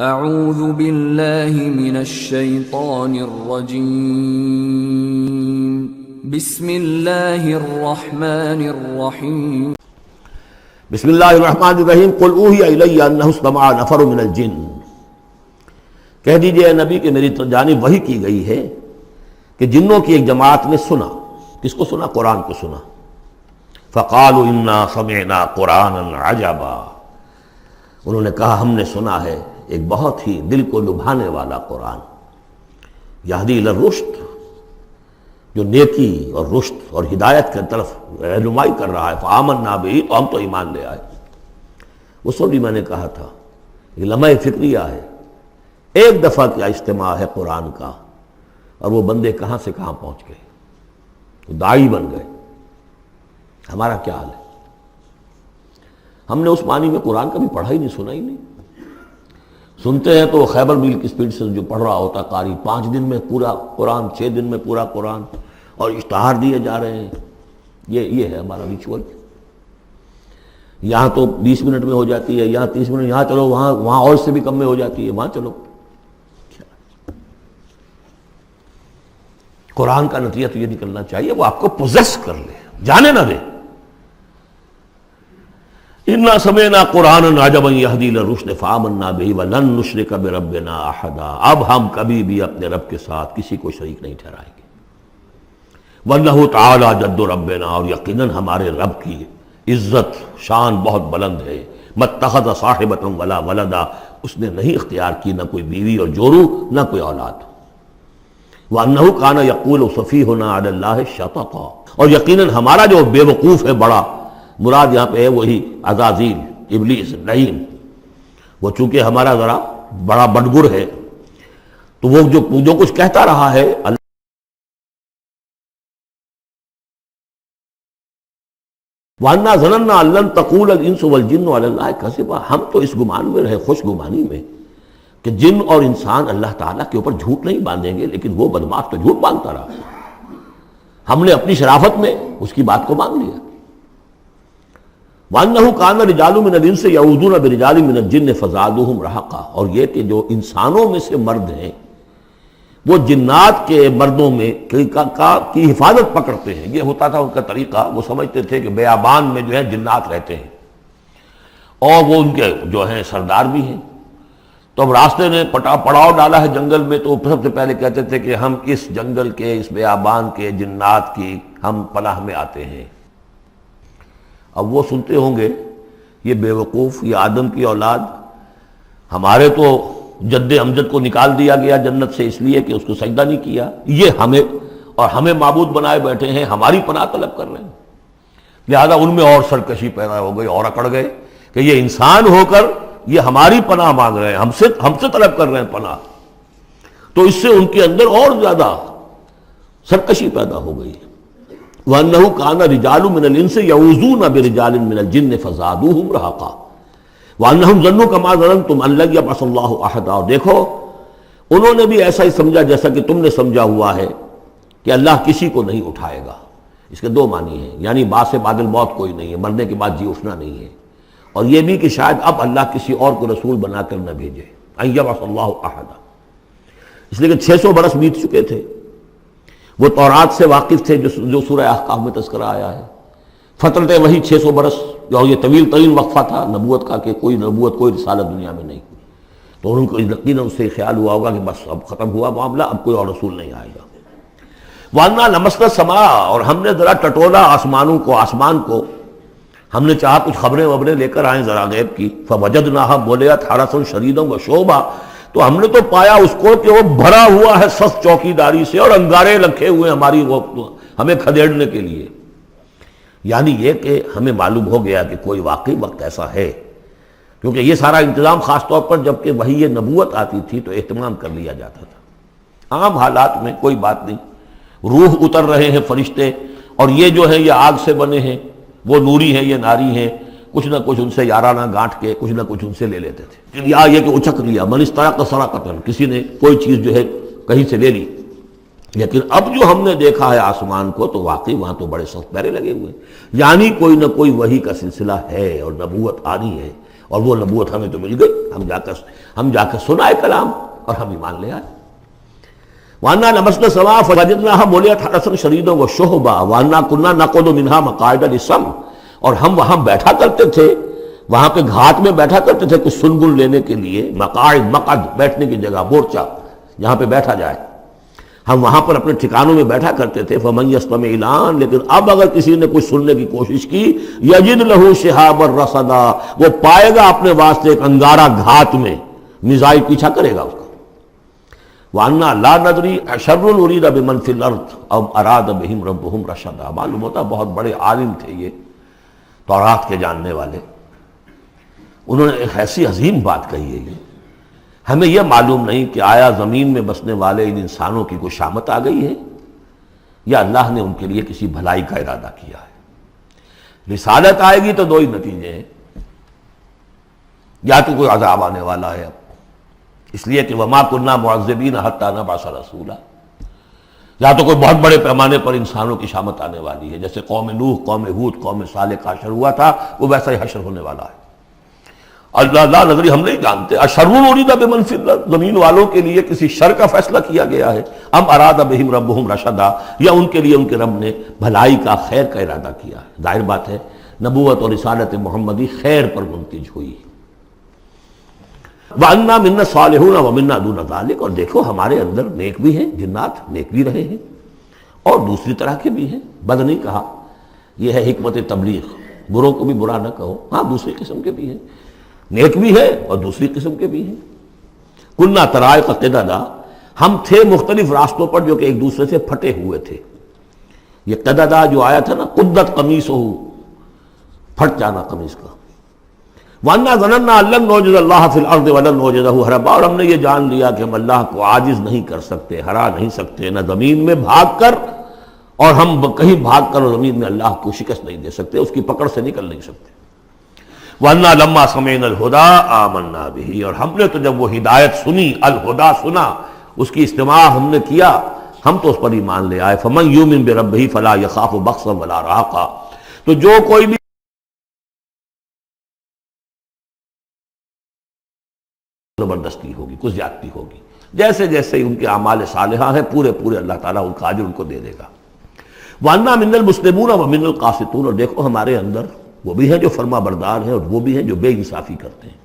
اعوذ باللہ من الشیطان الرجیم بسم اللہ الرحمن الرحیم بسم اللہ الرحمن الرحیم قل اوحی الی انہ استمع نفر من الجن، کہہ دیجئے اے نبی کہ میری جانب وحی کی گئی ہے کہ جنوں کی ایک جماعت نے سنا۔ کس کو سنا؟ قرآن کو سنا۔ فقالوا انا سمعنا قرآنا عجبا، انہوں نے کہا ہم نے سنا ہے ایک بہت ہی دل کو لبھانے والا قرآن، یہدی الی الرشد، جو نیکی اور رشد اور ہدایت کی طرف رہنمائی کر رہا ہے۔ فآمنا بہ، تو ہم تو ایمان لے آئے۔ اس وقت بھی میں نے کہا تھا یہ لمحہ فکریہ ہے، ایک دفعہ کیا اجتماع ہے قرآن کا، اور وہ بندے کہاں سے کہاں پہنچ گئے، تو داعی بن گئے۔ ہمارا کیا حال ہے؟ ہم نے اس معنی میں قرآن کبھی پڑھا ہی نہیں، سنا ہی نہیں۔ سنتے ہیں تو خیبر میل کی سپیڈ سے جو پڑھ رہا ہوتا قاری، 5 دن میں پورا قرآن، 6 دن میں پورا قرآن، اور اشتہار دیے جا رہے ہیں۔ یہ ہے ہمارا ریچول۔ یہاں تو 20 منٹ میں ہو جاتی ہے، یہاں 30 منٹ، یہاں چلو وہاں اور سے بھی کم میں ہو جاتی ہے، وہاں چلو۔ قرآن کا نتیجہ تو یہ نکلنا چاہیے وہ آپ کو پوزیس کر لے، جانے نہ دے۔ انا سمعنا قرآنا عجبا یہدی الی الرشد فآمنا بہ ولن نشرک بربنا احدا، اب ہم کبھی بھی اپنے رب کے ساتھ کسی کو شریک نہیں ٹھہرائیں گے۔ وانہ تعالی جد ربنا، اور یقیناً ہمارے رب کی عزت شان بہت بلند ہے۔ ما اتخذ صاحبۃ ولا ولدا، اس نے نہیں اختیار کی نہ کوئی بیوی اور جورو نہ کوئی اولاد۔ وانہ کان یقول سفیہنا علی اللہ شططا، اور یقیناً ہمارا جو بے وقوف ہے بڑا، مراد یہاں پہ ہے وہی عزازیل، ابلیس، لعین، وہ چونکہ ہمارا ذرا بڑا بڑگر ہے، تو وہ جو کچھ کہتا رہا ہے وَأَنَّا ظَنَنَّا أَن لَّن تَقُولَ الْإِنسُ وَالْجِنُّ عَلَى اللَّهِ كَذِبًا، ہم تو اس گمان میں رہے، خوش گمانی میں، کہ جن اور انسان اللہ تعالیٰ کے اوپر جھوٹ نہیں باندھیں گے، لیکن وہ بدماش تو جھوٹ باندھتا رہا۔ ہم نے اپنی شرافت میں اس کی بات کو مان لیا۔ وَأَنَّهُ كَانَ رِجَالٌ مِّنَ الْإِنسِ يَعُوذُونَ بِرِجَالٍ مِّنَ الْجِنِّ فَزَادُوهُمْ رَهَقًا، اور یہ کہ جو انسانوں میں سے مرد ہیں وہ جنات کے مردوں میں کی حفاظت پکڑتے ہیں۔ یہ ہوتا تھا ان کا طریقہ، وہ سمجھتے تھے کہ بیابان میں جو ہے جنات رہتے ہیں اور وہ ان کے جو ہیں سردار بھی ہیں، تو اب راستے نے پڑاؤ ڈالا ہے جنگل میں، تو سب سے پہلے کہتے تھے کہ ہم اس جنگل کے، اس بیابان کے جنات کی ہم پناہ میں آتے ہیں۔ اب وہ سنتے ہوں گے یہ بے وقوف، یہ آدم کی اولاد، ہمارے تو جد امجد کو نکال دیا گیا جنت سے اس لیے کہ اس کو سجدہ نہیں کیا، یہ ہمیں معبود بنائے بیٹھے ہیں، ہماری پناہ طلب کر رہے ہیں۔ لہذا ان میں اور سرکشی پیدا ہو گئی، اور اکڑ گئے کہ یہ انسان ہو کر یہ ہماری پناہ مانگ رہے ہیں، ہم سے طلب کر رہے ہیں پناہ، تو اس سے ان کے اندر اور زیادہ سرکشی پیدا ہو گئی۔ وَأَنَّهُ كَانَ رِجَالٌ مِّنَ الْإِنسِ يَعُوذُونَ بِرِجَالٍ مِّنَ الْجِنِّ فَزَادُوهُمْ رَهَقًا وَأَنَّهُمْ ظَنُّوا كَمَا ظَنَنتُمْ أَن لَّن يَبْعَثَ اللَّهُ أَحَدًا، اور دیکھو انہوں نے بھی ایسا ہی سمجھا جیسا کہ تم نے سمجھا ہوا ہے کہ اللہ کسی کو نہیں اٹھائے گا۔ اس کے 2 معنی ہیں، یعنی بعد سے بعد الموت کوئی نہیں ہے، مرنے کے بعد جی اٹھنا نہیں ہے، اور یہ بھی کہ شاید اب اللہ کسی اور کو رسول بنا کر نہ بھیجے، أن يبعث اللَّهُ أَحَدًا، اس لیے کہ 600 برس بیت چکے تھے، وہ تورات سے واقف تھے جو سورہ احقاف میں تذکرہ آیا ہے۔ فترت وہی 600 برس، اور یہ طویل ترین وقفہ تھا نبوت کا، کہ کوئی نبوت، کوئی رسالت دنیا میں نہیں، تو ان کو یقیناً اس سے خیال ہوا ہوگا کہ بس اب ختم ہوا معاملہ، اب کوئی اور رسول نہیں آئے گا۔ وَأَنَّا لَمَسْنَا السَّمَاءَ، اور ہم نے ذرا ٹٹولا آسمان کو، ہم نے چاہا کچھ خبریں لے کر آئیں ذرا غیب کی۔ فَوَجَدْنَاهَا مُلِئَتْ حَرَسًا شَدِيدًا وَشُعُبًا، تو ہم نے تو پایا اس کو کہ وہ بھرا ہوا ہے سخت چوکیداری سے، اور انگارے رکھے ہوئے ہماری وہ ہمیں کھدیڑنے کے لیے۔ یعنی یہ کہ ہمیں معلوم ہو گیا کہ کوئی واقعی وقت ایسا ہے، کیونکہ یہ سارا انتظام خاص طور پر جب کہ وہی یہ نبوت آتی تھی تو اہتمام کر لیا جاتا تھا۔ عام حالات میں کوئی بات نہیں، روح اتر رہے ہیں فرشتے، اور یہ جو ہے یہ آگ سے بنے ہیں، وہ نوری ہیں، یہ ناری ہیں، کچھ نہ کچھ ان سے یارانہ گانٹھ کے کچھ نہ کچھ ان سے لے لیتے تھے، یا یہ کہ اچک لیا، من استرق سرقۃ، کسی نے کوئی چیز جو ہے کہیں سے لے لی۔ لیکن اب جو ہم نے دیکھا ہے آسمان کو، تو واقعی وہاں تو بڑے سخت پہرے لگے ہوئے، یعنی کوئی نہ کوئی وحی کا سلسلہ ہے اور نبوت آنی ہے، اور وہ نبوت ہمیں تو مل گئی، ہم جا کر سنائے کلام اور ہم ایمان لے آئے۔ وَأَنَّا لَمَسْنَا السَّمَاءَ فَوَجَدْنَاهَا مُلِئَتْ حَرَسًا شَدِيدًا وَشُهُبًا وَأَنَّا كُنَّا نَقْعُدُ مِنْهَا مَقَاعِدَ لِلسَّمْعِ، اور ہم وہاں بیٹھا کرتے تھے، وہاں پہ گھاٹ میں بیٹھا کرتے تھے کچھ سنگن لینے کے لیے، مقاعد، مقعد بیٹھنے کی جگہ، مورچہ جہاں پہ بیٹھا جائے، ہم وہاں پر اپنے ٹھکانوں میں بیٹھا کرتے تھے۔ فَمَن يَسْتَمِعِ الْآنَ، لیکن اب اگر کسی نے کچھ سننے کی کوشش کی، يَجِدْ لَهُ شِهَابًا رَصَدًا، وہ پائے گا اپنے واسطے ایک انگارہ گھات میں، میزائل پیچھا کرے گا اس کا۔ وَأَنَّا لَا نَدْرِي أَشَرٌّ أُرِيدَ بِمَنْ فِي الْأَرْضِ أَمْ أَرَادَ بِهِمْ رَبُّهُمْ رَشَدًا۔ معلوم ہوتا بہت بڑے عالم تھے یہ، تورات کے جاننے والے، انہوں نے ایک ایسی عظیم بات کہی ہے یہ، ہمیں یہ معلوم نہیں کہ آیا زمین میں بسنے والے ان انسانوں کی کوئی شامت آ گئی ہے یا اللہ نے ان کے لیے کسی بھلائی کا ارادہ کیا ہے۔ رسالت آئے گی تو دو ہی نتیجے ہیں، یا تو کوئی عذاب آنے والا ہے اب، اس لیے کہ وما كنا معذبین حتی نبعث رسولا، یا تو کوئی بہت بڑے پیمانے پر انسانوں کی شامت آنے والی ہے، جیسے قوم نوح، قوم ہود، قوم صالح کا حشر ہوا تھا، وہ ویسا ہی حشر ہونے والا ہے۔ اللہ لا نظری، ہم نہیں جانتے، اشر ارید بمن فی الارض، زمین والوں کے لیے کسی شر کا فیصلہ کیا گیا ہے، ام اراد بہم ربہم رشدا، یا ان کے لیے ان کے رب نے بھلائی کا، خیر کا ارادہ کیا ہے۔ ظاہر بات ہے نبوت اور رسالت محمدی خیر پر منتج ہوئی۔ وَأَنَّا مِنَّا الصَّالِحُونَ وَمِنَّا دُونَ ذَلِكَ، اور دیکھو ہمارے اندر نیک بھی ہیں، جنات نیک بھی رہے ہیں اور دوسری طرح کے بھی ہیں، بد نہیں کہا، یہ ہے حکمت تبلیغ، بروں کو بھی برا نہ کہو، ہاں دوسری قسم کے بھی ہیں، نیک بھی ہے اور دوسری قسم کے بھی ہیں۔ کُنَّا طَرَائِقَ قِدَدًا، ہم تھے مختلف راستوں پر جو کہ ایک دوسرے سے پھٹے ہوئے تھے۔ یہ قددا جو آیا تھا نا، قدت قمیصہ، پھٹ جانا قمیص کا۔ وَأَنَّا ظَنَنَّا أَن لَّن نُعْجِزَ اللَّهَ فِي الْأَرْضِ وَلَن نُعْجِزَهُ هَرَبًا، اور ہم نے یہ جان لیا کہ ہم اللہ کو عاجز نہیں کر سکتے، ہرا نہیں سکتے، نہ زمین میں بھاگ کر، اور ہم کہیں بھاگ کر زمین میں اللہ کو شکست نہیں دے سکتے، اس کی پکڑ سے نکل نہیں سکتے۔ وَأَنَّا لَمَّا سَمِعْنَا الْهُدَىٰ آمَنَّا بِهِ، اور ہم نے تو جب وہ ہدایت سنی، الہدا سنا، اس کی استماع ہم نے کیا، ہم تو اس پر ایمان لے آئے۔ فَمَن يُؤْمِن بِرَبِّهِ فَلَا يَخَافُ بَخْسًا وَلَا رَهَقًا، تو جو کوئی بھی زبردستی ہوگی، کچھ زیادتی ہوگی، جیسے جیسے ان کے اعمال صالحہ ہیں پورے پورے اللہ تعالیٰ ان کا اجر ان کو دے دے گا۔ وَأَنَّا مِنَّا الْمُسْلِمُونَ وَمِنَّا الْقَاسِطُونَ، اور دیکھو ہمارے اندر وہ بھی ہیں جو فرما بردار ہیں اور وہ بھی ہیں جو بے انصافی کرتے ہیں۔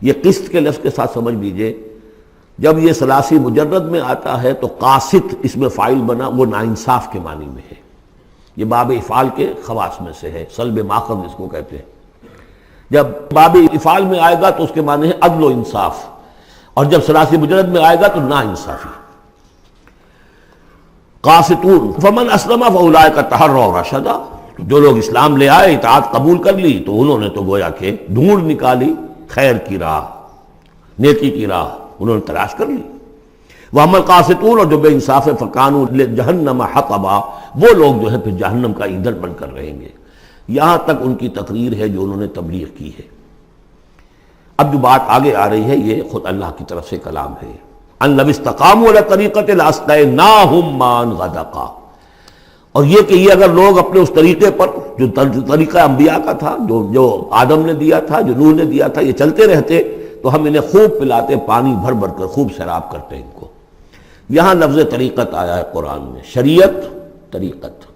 یہ قسط کے لفظ کے ساتھ سمجھ لیجئے، جب یہ ثلاثی مجرد میں آتا ہے تو قاسط اس میں فاعل بنا، وہ ناانصاف کے معنی میں ہے، یہ باب افعال کے خواص میں سے ہے، سلب ماخذ اس کو کہتے ہیں۔ جب باب افعال میں آئے گا تو اس کے معنی ہے عدل و انصاف، اور جب ثلاثی مجرد میں آئے گا تو نا انصافی۔ قاسطون فمن اسلم فاولئک تحروا رشدا، جو لوگ اسلام لے آئے، اطاعت قبول کر لی، تو انہوں نے تو گویا کہ ڈھونڈ نکالی خیر کی راہ، نیکی کی راہ انہوں نے تلاش کر لی۔ وَأَمَّا الْقَاسِطُونَ، اور جو بے انصاف ہے، فَكَانُوا لِجَهَنَّمَ حَطَبًا، وہ لوگ جو ہے پھر جہنم کا ایندھن بن کر رہیں گے۔ یہاں تک ان کی تقریر ہے جو انہوں نے تبلیغ کی ہے۔ اب جو بات آگے آ رہی ہے یہ خود اللہ کی طرف سے کلام ہے۔ أَن لَوِ اسْتَقَامُوا عَلَى الطَّرِيقَةِ لَأَسْقَيْنَاهُم مَّاءً غَدَقًا، اور یہ کہ یہ اگر لوگ اپنے اس طریقے پر جو طریقہ انبیاء کا تھا، جو آدم نے دیا تھا، جو نوح نے دیا تھا، یہ چلتے رہتے تو ہم انہیں خوب پلاتے، پانی بھر بھر کر خوب سیراب کرتے ان کو۔ یہاں لفظ طریقت آیا ہے قرآن میں، شریعت، طریقت۔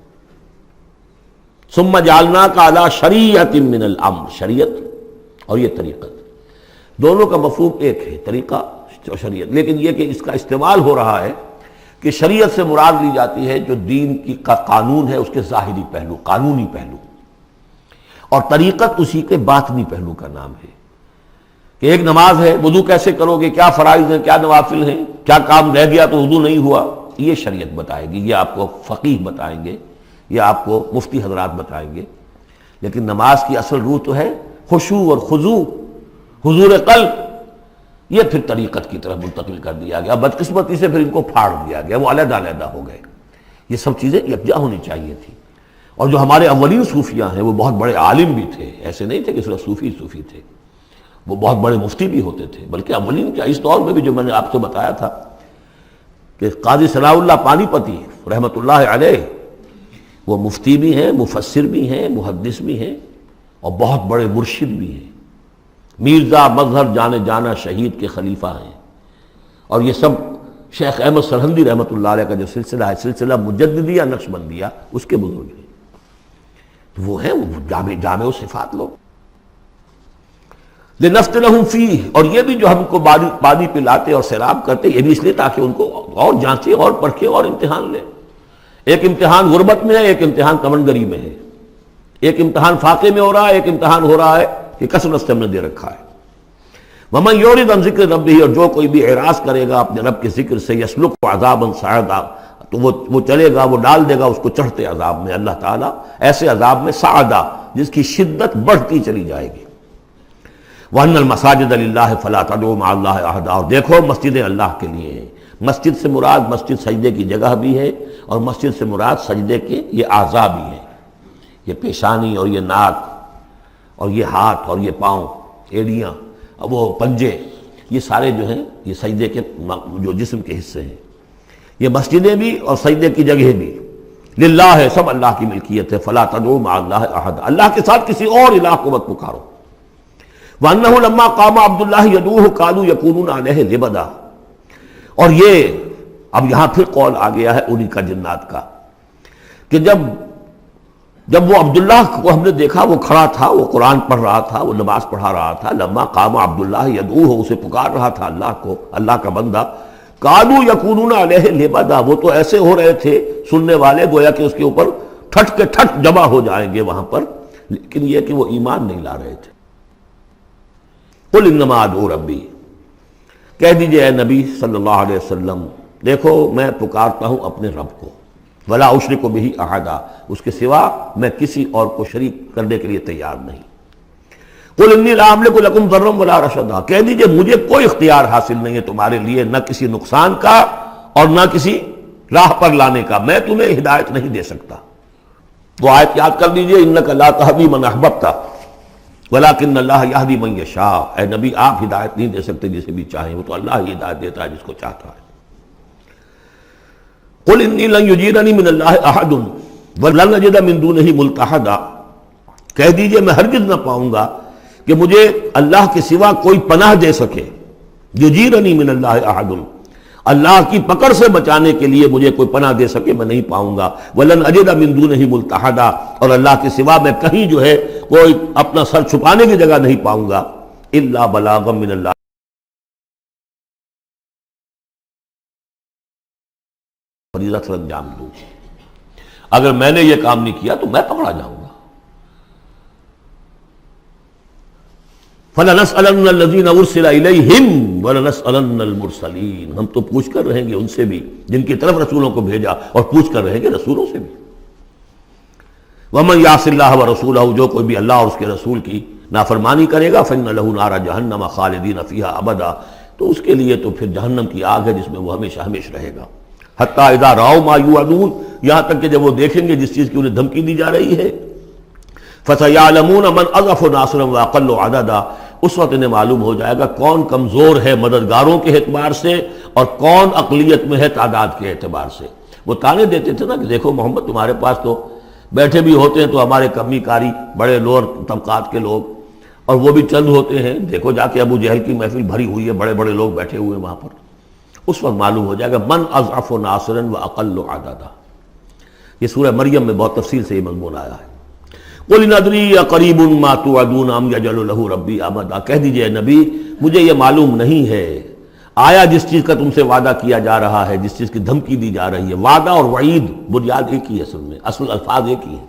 ثم جعلناک علی شریعت من الامر، شریعت اور یہ طریقت، دونوں کا مفہوم ایک ہے، طریقہ اور شریعت، لیکن یہ کہ اس کا استعمال ہو رہا ہے کہ شریعت سے مراد لی جاتی ہے جو دین کا قانون ہے، اس کے ظاہری پہلو، قانونی پہلو، اور طریقت اسی کے باطنی پہلو کا نام ہے، کہ ایک نماز ہے، وضو کیسے کرو گے، کیا فرائض ہیں، کیا نوافل ہیں، کیا کام رہ گیا تو وضو نہیں ہوا، یہ شریعت بتائے گی، یہ آپ کو فقیہ بتائیں گے، یہ آپ کو مفتی حضرات بتائیں گے۔ لیکن نماز کی اصل روح تو ہے خشوع اور خضوع، حضور قلب، یہ پھر طریقت کی طرف منتقل کر دیا گیا، بدقسمتی سے پھر ان کو پھاڑ دیا گیا، وہ علیحدہ علیحدہ ہو گئے۔ یہ سب چیزیں یکجا ہونی چاہیے تھی۔ اور جو ہمارے اولین صوفیاء ہیں وہ بہت بڑے عالم بھی تھے، ایسے نہیں تھے کہ صرف صوفی تھے، وہ بہت بڑے مفتی بھی ہوتے تھے، بلکہ اولین کیا اس دور میں بھی جو میں نے آپ سے بتایا تھا کہ قاضی ثناء اللہ پانی پتی رحمۃ اللہ علیہ، وہ مفتی بھی ہیں، مفسر بھی ہیں، محدث بھی ہیں، اور بہت بڑے مرشد بھی ہیں۔ میرزا مظہر جانے جانا شہید کے خلیفہ ہیں، اور یہ سب شیخ احمد سرہندی رحمۃ اللہ علیہ کا جو سلسلہ ہے، سلسلہ مجددیہ نقشبندیہ، اس کے بزرگ ہیں، وہ ہیں وہ جامع صفات لوگ۔ لنفتنہم فیہ، اور یہ بھی جو ہم کو پانی پلاتے اور سیراب کرتے، یہ بھی اس لیے تاکہ ان کو اور جانچے اور پرکھے اور امتحان لے۔ ایک امتحان غربت میں ہے، ایک امتحان تمنگری میں ہے، ایک امتحان فاقے میں ہو رہا ہے، ایک امتحان ہو رہا ہے کہ کثرت سے ہم نے دے رکھا ہے۔ ومن یعرض عن ذکر ربہ، اور جو کوئی بھی اعراض کرے گا اپنے رب کے ذکر سے، یسلک عذابا صعدا، تو وہ چلے گا، وہ ڈال دے گا اس کو چڑھتے عذاب میں، اللہ تعالیٰ ایسے عذاب میں صعدا جس کی شدت بڑھتی چلی جائے گی۔ وَأَنَّ الْمَسَاجِدَ لِلَّهِ فَلَا تَدْعُوا مَعَ اللَّهِ أَحَدًا، اور دیکھو مسجدیں اللہ کے لیے ہیں۔ مسجد سے مراد مسجد سجدے کی جگہ بھی ہے، اور مسجد سے مراد سجدے کے یہ اعضاء بھی ہیں، یہ پیشانی اور یہ ناک اور یہ ہاتھ اور یہ پاؤں، ایڑیاں، وہ پنجے، یہ سارے جو ہیں یہ سجدے کے جو جسم کے حصے ہیں۔ یہ مسجدیں بھی اور سجدے کی جگہ بھی للہ ہے، سب اللہ کی ملکیت ہے۔ فَلَا تَدْعُوا مَعَ اللَّهِ أَحَدًا، اللہ کے ساتھ کسی اور الہ کو مت پکارو۔ وَأَنَّهُ لَمَّا قَامَ عَبْدُ اللَّهِ يَدْعُوهُ كَانُوا يَكُونُونَ عَلَيْهِ لِبَدًا، اور یہ اب یہاں پھر قول آ گیا ہے انہی کا جنات کا، کہ جب وہ عبداللہ کو ہم نے دیکھا وہ کھڑا تھا، وہ قرآن پڑھ رہا تھا، وہ نماز پڑھا رہا تھا، لما قام عبداللہ یدعوہ، اسے پکار رہا تھا اللہ کو، اللہ کا بندہ، کانوا یکونون علیہ لبدا، وہ تو ایسے ہو رہے تھے سننے والے گویا کہ اس کے اوپر ٹھٹ کے ٹھٹ جمع ہو جائیں گے وہاں پر، لیکن یہ کہ وہ ایمان نہیں لا رہے تھے۔ قل انما ادعو ربی، کہہ دیجئے اے نبی صلی اللہ علیہ وسلم، دیکھو میں پکارتا ہوں اپنے رب کو، ولا اشرک بہ احدا، اس کے سوا میں کسی اور کو شریک کرنے کے لیے تیار نہیں۔ قل انی لا املک لکم ضرا ولا رشدا، کہہ دیجئے مجھے کوئی اختیار حاصل نہیں ہے تمہارے لیے، نہ کسی نقصان کا اور نہ کسی راہ پر لانے کا، میں تمہیں ہدایت نہیں دے سکتا۔ وہ آیت یاد کر لیجئے، انک لا تہدی من احببت ولکن اللہ یہدی من یشاء، اے نبی آپ ہدایت نہیں دے سکتے جسے بھی چاہیں، وہ تو اللہ ہی ہدایت دیتا ہے جس کو چاہتا ہے۔ قل انی لن یجیرنی من اللہ احد ولن اجد من دونہ ملتحدا، کہہ دیجئے میں ہرگز نہ پاؤں گا کہ مجھے اللہ کے سوا کوئی پناہ دے سکے، یجیرنی من اللہ احد، اللہ کی پکڑ سے بچانے کے لیے مجھے کوئی پناہ دے سکے میں نہیں پاؤں گا، ولن اجد من دونہ ملتحدا، اور اللہ کے سوا میں کہیں جو ہے کوئی اپنا سر چھپانے کی جگہ نہیں پاؤں گا، الا بلاغا من اللہ، فریضہ سر انجام دوں، اگر میں نے یہ کام نہیں کیا تو میں پکڑا جاؤں گا۔ فَلَنَسْأَلَنَّ الَّذِينَ أُرْسِلَ إِلَيْهِمْ وَلَنَسْأَلَنَّ الْمُرْسَلِينَ، ہم تو پوچھ کر رہیں گے ان سے بھی جن کی طرف رسولوں کو بھیجا، اور پوچھ کر رہیں گے رسولوں سے بھی۔ وَمَنْ يَعْصِ اللَّهَ وَرَسُولَهُ، جو کوئی بھی اللہ اور اس کے رسول کی نافرمانی کرے گا، فَإِنَّ لَهُ نَارَ جَهَنَّمَ خَالِدِينَ فِيهَا أَبَدًا، تو اس کے لیے تو پھر جہنم کی آگ ہے جس میں وہ ہمیشہ ہمیشہ رہے گا۔ حتیٰ اذا رأوا ما یوعدون، یہاں تک کہ جب وہ دیکھیں گے جس چیز کی انہیں دھمکی دی جا رہی ہے، فَسَيَعْلَمُونَ مَنْ أَضْعَفُ نَاصِرًا وَأَقَلُّ عَدَدًا، اس وقت انہیں معلوم ہو جائے گا کون کمزور ہے مددگاروں کے اعتبار سے اور کون اقلیت میں ہے تعداد کے اعتبار سے۔ وہ تانے دیتے تھے نا کہ دیکھو محمد تمہارے پاس تو بیٹھے بھی ہوتے ہیں تو ہمارے کمی کاری بڑے لوور طبقات کے لوگ، اور وہ بھی چند ہوتے ہیں، دیکھو جا کے ابو جہل کی محفل بھری ہوئی ہے، بڑے بڑے لوگ بیٹھے ہوئے ہیں وہاں پر۔ اس وقت معلوم ہو جائے گا من اضعف ناصرا واقل عددا۔ یہ سورہ مریم میں بہت تفصیل سے یہ مضمون آیا ہے۔ قل ان ادری اقریب ما توعدون ام یجعل له ربی امدا، کہہ دیجئے نبی مجھے یہ معلوم نہیں ہے، آیا جس چیز کا تم سے وعدہ کیا جا رہا ہے، جس چیز کی دھمکی دی جا رہی ہے، وعدہ اور وعید بنیاد ایک ہی ہے، اصل میں اصل الفاظ ایک ہی ہیں،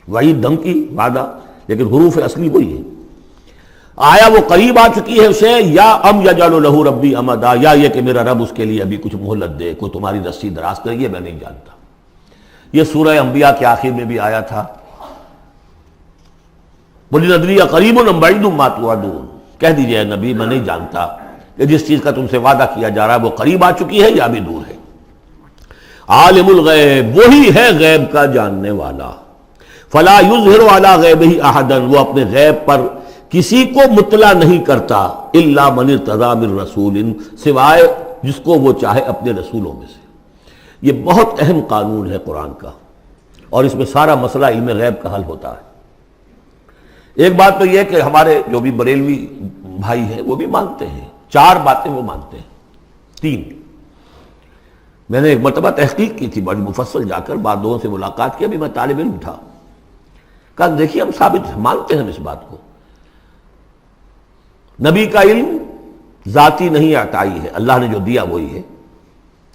وعید دھمکی، وعدہ، لیکن حروف اصلی وہی ہے۔ آیا وہ قریب آ چکی ہے اسے، یا ام یجعل له ربی امدا، یا یہ کہ میرا رب اس کے لیے ابھی کچھ مہلت دے، کوئی تمہاری رسی دراز کرے، یہ میں نہیں جانتا۔ یہ سورہ انبیاء کے آخر میں بھی آیا تھا، قل ادری قریب ام بعید ما توعدون، کہہ دیجئے نبی میں نہیں جانتا کہ جس چیز کا تم سے وعدہ کیا جا رہا ہے وہ قریب آ چکی ہے یا بھی دور ہے۔ عالم الغیب، وہی ہے غیب کا جاننے والا، فلا یظہر علی غیبہ احدا، وہ اپنے غیب پر کسی کو مطلع نہیں کرتا، الا من ارتضی من رسول، سوائے جس کو وہ چاہے اپنے رسولوں میں سے۔ یہ بہت اہم قانون ہے قرآن کا، اور اس میں سارا مسئلہ علم غیب کا حل ہوتا ہے۔ ایک بات تو یہ کہ ہمارے جو بھی بریلوی بھائی ہیں وہ بھی مانتے ہیں، 4 باتیں وہ مانتے ہیں، 3۔ میں نے ایک مرتبہ تحقیق کی تھی بڑی مفصل، جا کر بعد لوگوں سے ملاقات کی، ابھی میں طالب علم تھا، کہا دیکھیے ہم ثابت مانتے ہیں ہم اس بات کو، نبی کا علم ذاتی نہیں عطائی ہے، اللہ نے جو دیا وہی ہے۔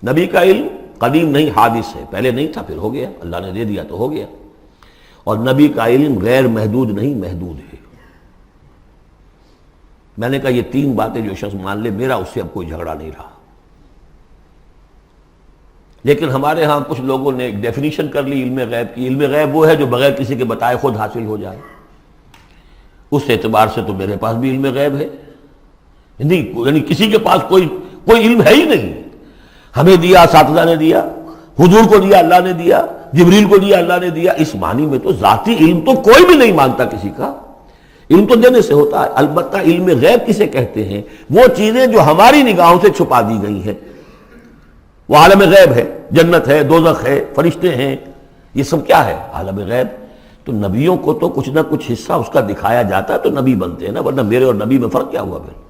نبی کا علم قدیم نہیں حادث ہے، پہلے نہیں تھا پھر ہو گیا، اللہ نے دے دیا تو ہو گیا۔ اور نبی کا علم غیر محدود نہیں محدود ہے۔ میں نے کہا یہ 3 باتیں جو شخص مان لے میرا اس سے اب کوئی جھگڑا نہیں رہا۔ لیکن ہمارے ہاں کچھ لوگوں نے ایک ڈیفینیشن کر لی علم غیب کی، علم غیب وہ ہے جو بغیر کسی کے بتائے خود حاصل ہو جائے۔ اس اعتبار سے تو میرے پاس بھی علم غیب ہے، یعنی کسی کے پاس کوئی علم ہے ہی نہیں۔ ہمیں دیا اساتذہ نے دیا، حضور کو دیا اللہ نے دیا، جبریل کو دیا اللہ نے دیا، اس معنی میں تو ذاتی علم تو کوئی بھی نہیں مانتا کسی کا، علم تو دینے سے ہوتا ہے۔ البتہ علم غیب کسے کہتے ہیں؟ وہ چیزیں جو ہماری نگاہوں سے چھپا دی گئی ہیں، وہ عالم غیب ہے، جنت ہے، دوزخ ہے، فرشتے ہیں، یہ سب کیا ہے؟ عالم غیب۔ تو نبیوں کو تو کچھ نہ کچھ حصہ اس کا دکھایا جاتا ہے تو نبی بنتے ہیں نا، ورنہ میرے اور نبی میں فرق کیا ہوا پھر؟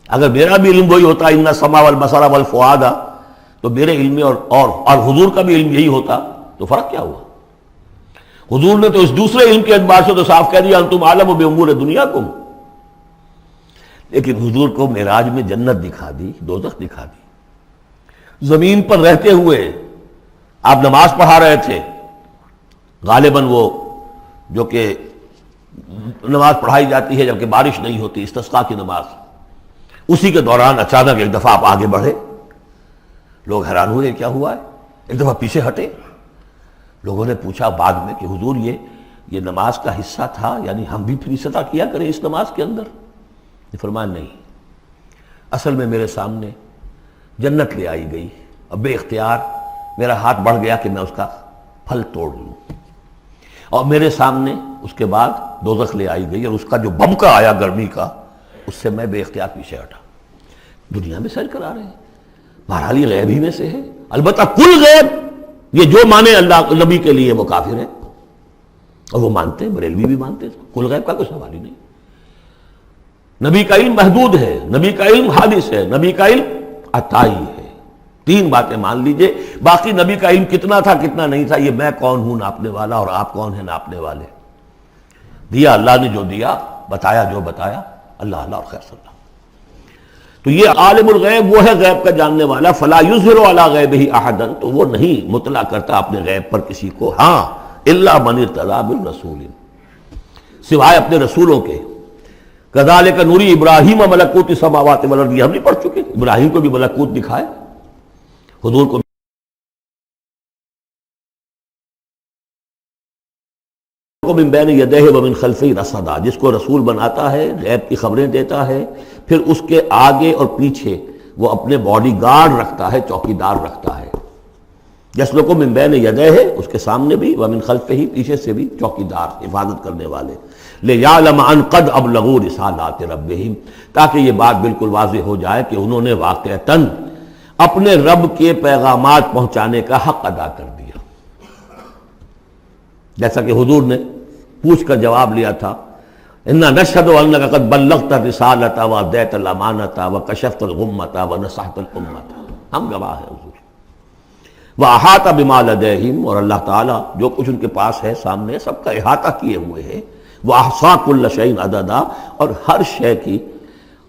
اگر میرا بھی علم وہی ہوتا ان السمع والبصر والفؤاد، تو میرے علم اور حضور کا بھی علم یہی ہوتا تو فرق کیا ہوا؟ حضور نے تو اس دوسرے علم کے اعتبار سے تو صاف کہہ دیا انتم عالم بامور دنیاکم، لیکن حضور کو معراج میں جنت دکھا دی، دوزخ دکھا دی۔ زمین پر رہتے ہوئے آپ نماز پڑھا رہے تھے، غالباً وہ جو کہ نماز پڑھائی جاتی ہے جبکہ بارش نہیں ہوتی، استسقاء کی نماز، اسی کے دوران اچانک ایک دفعہ آپ آگے بڑھے، لوگ حیران ہوئے کیا ہوا ہے، ایک دفعہ پیچھے ہٹے۔ لوگوں نے پوچھا بعد میں کہ حضور یہ نماز کا حصہ تھا، یعنی ہم بھی پھر اسی طرح کیا کریں اس نماز کے اندر؟ یہ فرمایا نہیں، اصل میں میرے سامنے جنت لے آئی گئی، اب بے اختیار میرا ہاتھ بڑھ گیا کہ میں اس کا پھل توڑ لوں، اور میرے سامنے اس کے بعد دوزخ لے آئی گئی، اور اس کا جو بمکا آیا گرمی کا، اس سے میں بے اختیار پیچھے ہٹا۔ دنیا میں سیر کرا رہے ہیں، بہرحال یہ غیب ہی میں سے ہے۔ البتہ کل غیب، یہ جو مانے اللہ نبی کے لیے وہ کافر ہے، اور وہ مانتے ہیں، بریلوی بھی مانتے ہیں، کل غیب کا کوئی سوال ہی نہیں۔ نبی کا علم محدود ہے، نبی کا علم حادث ہے، نبی کا علم عطائی ہے۔ 3 باتیں مان لیجئے، باقی نبی کا علم کتنا تھا کتنا نہیں تھا یہ میں کون ہوں ناپنے والا، اور آپ کون ہیں ناپنے والے؟ دیا اللہ نے جو دیا، بتایا جو بتایا، اللہ اللہ اور خیر صلی اللہ۔ تو یہ عالم الغیب وہ ہے غیب کا جاننے والا، فلا یظہر علی غیبہ احدا، تو وہ نہیں مطلع کرتا اپنے غیب پر کسی کو، ہاں الا من ارتضی بالرسول، سوائے اپنے رسولوں کے۔ کذالک نوری ابراہیم ملکوت السماوات والارض، ہم نہیں پڑھ چکے؟ ابراہیم کو بھی ملکوت دکھائے، حضور کو من بین یدیہ ومن خلفہ رصدا، جس کو رسول بناتا ہے، غیب کی خبریں دیتا ہے، پھر اس کے آگے اور پیچھے وہ اپنے باڈی گارڈ رکھتا ہے، چوکیدار رکھتا ہے۔ یسلک من بین یدیہ، اس کے سامنے بھی، ومن خلفہ، پیچھے سے بھی چوکیدار، حفاظت کرنے والے۔ لیعلم ان قد ابلغوا رسالات ربہم، تاکہ یہ بات بالکل واضح ہو جائے کہ انہوں نے واقعتاً اپنے رب کے پیغامات پہنچانے کا حق ادا کر دیا۔ جیسا کہ حضور نے پوچھ کر جواب لیا تھا، انا نشہد انک قد بلغت الرسالۃ وادیت الامانۃ وکشفت الغمۃ ونصحت الامۃ، ہم گواہ ہیں حضور۔ واحاط بما لدیہم، اور اللہ تعالیٰ جو کچھ ان کے پاس ہے سامنے سب کا احاطہ کیے ہوئے ہے۔ واحصا کل شیء عددا، اور ہر شے کی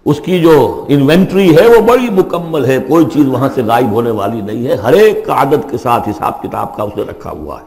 اس کی جو انوینٹری ہے وہ بڑی مکمل ہے، کوئی چیز وہاں سے غائب ہونے والی نہیں ہے، ہر ایک کا عدد کے ساتھ حساب کتاب کا اس نے رکھا ہوا ہے۔